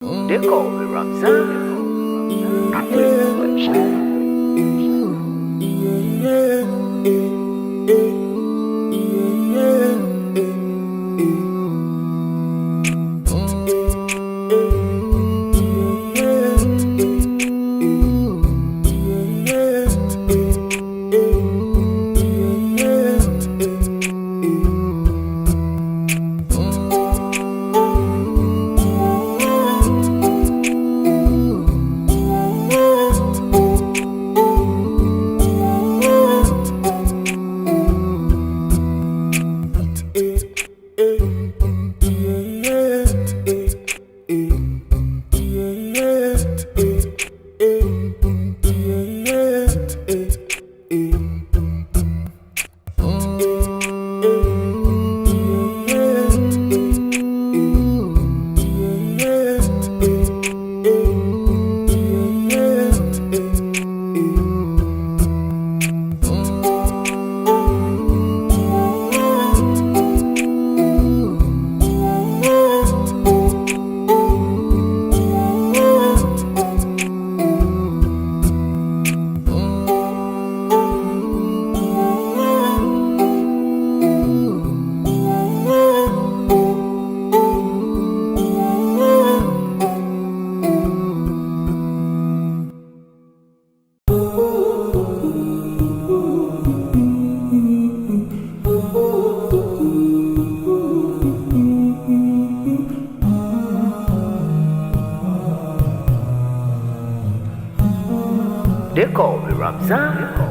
They call me Ramzan. They call me Ramzan.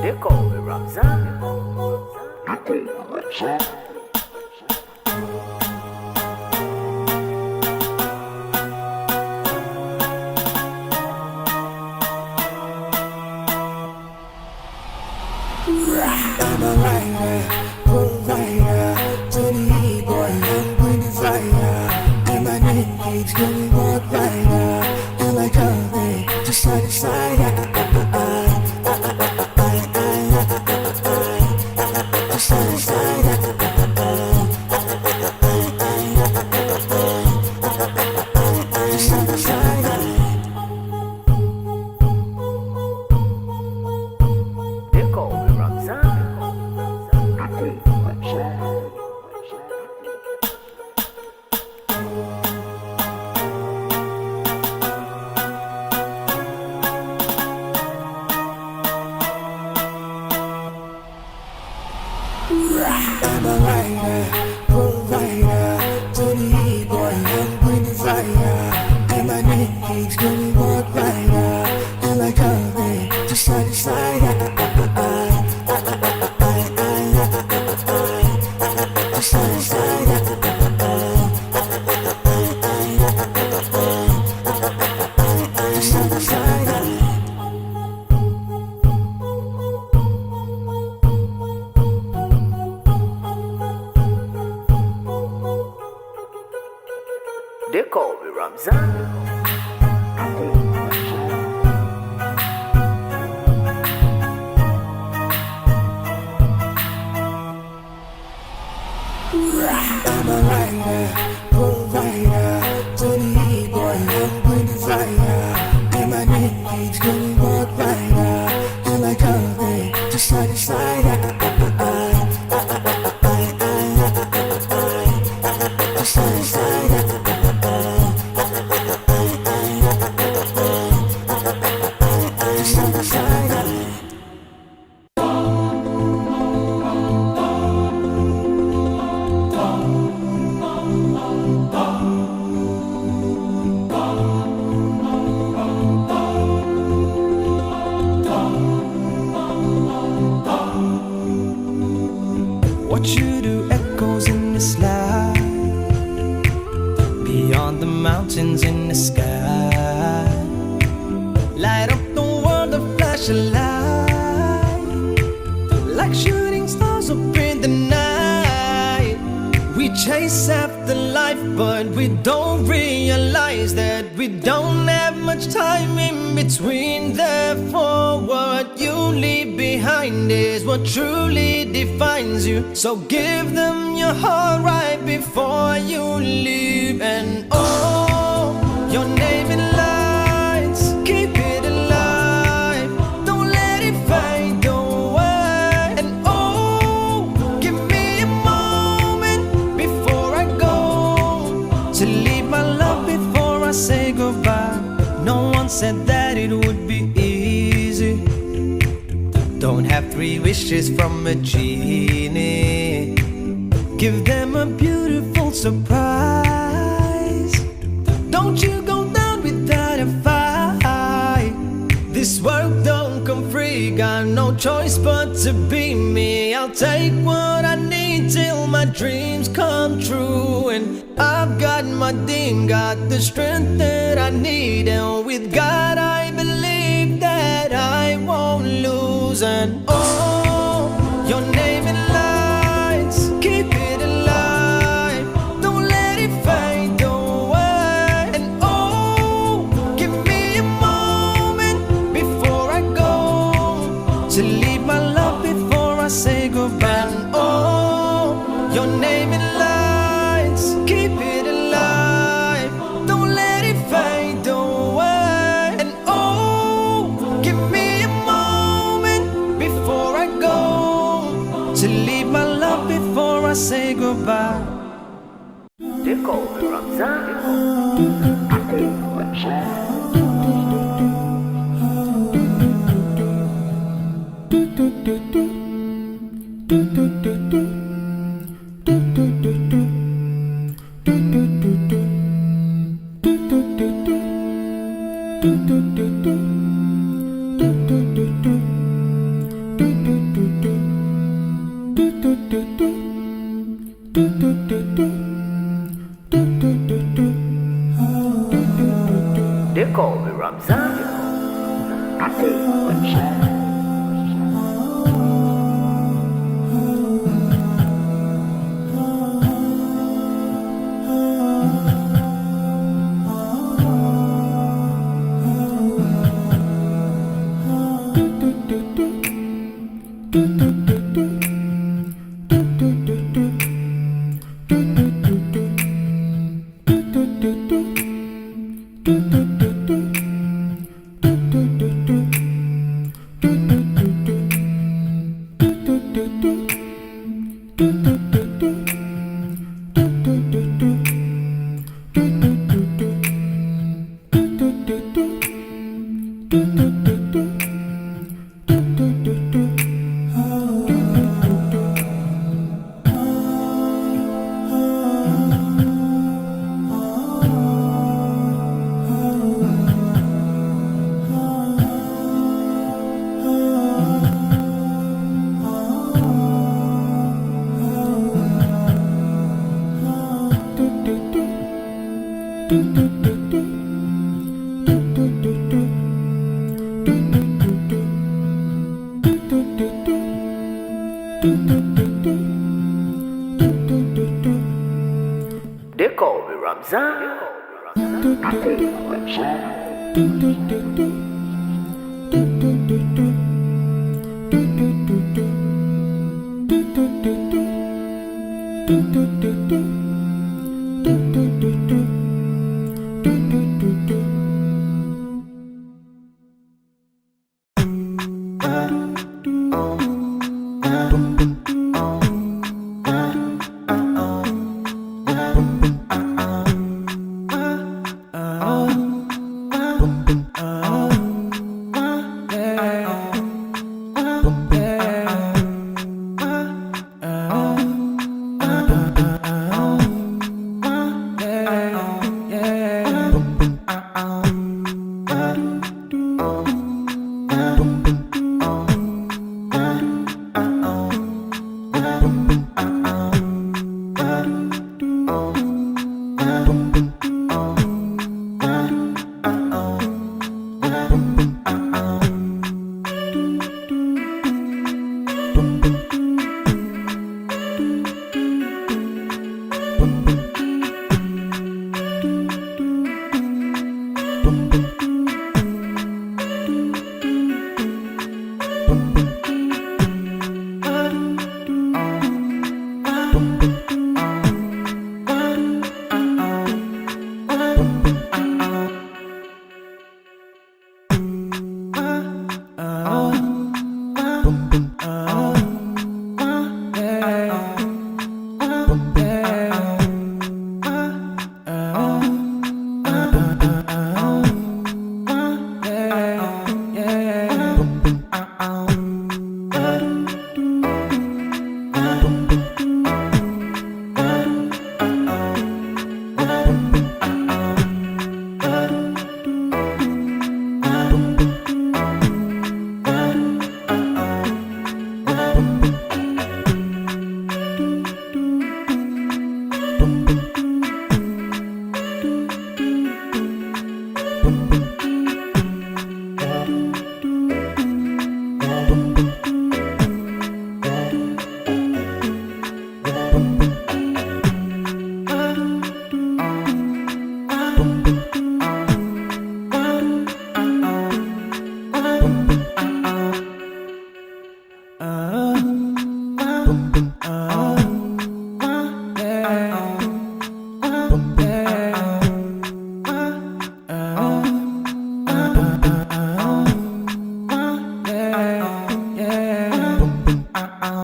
They call me Ramzan. I'm a writer, provider, to the boy, I'm bringing fire. And my name keeps going walk rider, and like coming to side to side. Side to side. Side to side. They call me Ramzan. I'm a writer, provider, to the boy, I'm bringing fire. And my name keeps going walk rider, and like coming to side to side. Side to side. Side to side. They call me Ramzan. I'm a writer, provider, to the boy, I'm bringing fire. And my name keeps going walk rider, and like coming to side to side. Side to side. Side to side. What you do echoes in the slide, beyond the mountains in the sky. Light up the world, a flash of light, like shooting stars up in the night. We chase after life, but we don't realize that we don't have much time in between. Therefore, what you leave behind is what truly defines you. So give them your heart right before you leave. And oh, your name in lights, keep it alive, don't let it fade away. And oh, give me a moment before I go, to leave my love before I say goodbye. No one said that it would be easy. Don't have 3 wishes from a genie. Give them a beautiful surprise. Don't you go down without a fight. This world don't come free, got no choice but to be me. I'll take what I need till my dreams come true. And I've got my dream, got the strength that I need. And with God I believe that and oh, your name in lights, keep it alive, don't let it fade away. And oh, give me a moment before I go, to leave my love before I say goodbye. And oh, your name in lights, keep it alive, don't let it fade away. And oh, give me a moment before I go, to leave my love before I say goodbye. They call me Ramzan. They call me Ramzan. They call me Ramzan.